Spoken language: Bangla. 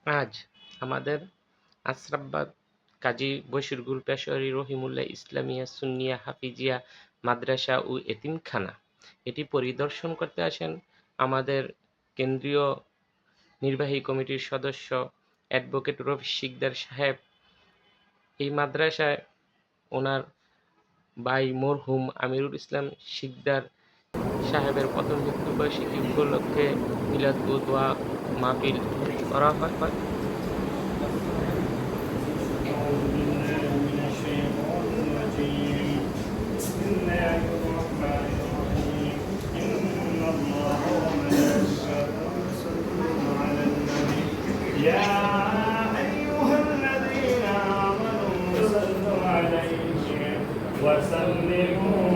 আজ আমাদের আশরাফবাদ কাজী বশিরগুল পেশোয়ারী রহিমুল্লাহ ইসলামিয়া সুন্নিয়া হাফিজিয়া মাদ্রাসা ও এতিমখানা এটি পরিদর্শন করতে আসেন আমাদের কেন্দ্রীয় নির্বাহী কমিটির সদস্য অ্যাডভোকেট রফিক শিকদার সাহেব। এই মাদ্রাসায় ওনার ভাই মরহুম আমিরুল ইসলাম শিকদার সাহেবের প্রথম মৃত্যুবার্ষিকী উপলক্ষে মিলাদ ও দোয়া মাহফিল করা হয়। أعوذ بالله من الشيطان الرجيم بسم الله الرحمن الرحيم إن الله وملائكته يصلون على النبي يا أيها الذين آمنوا صلوا عليه وسلموا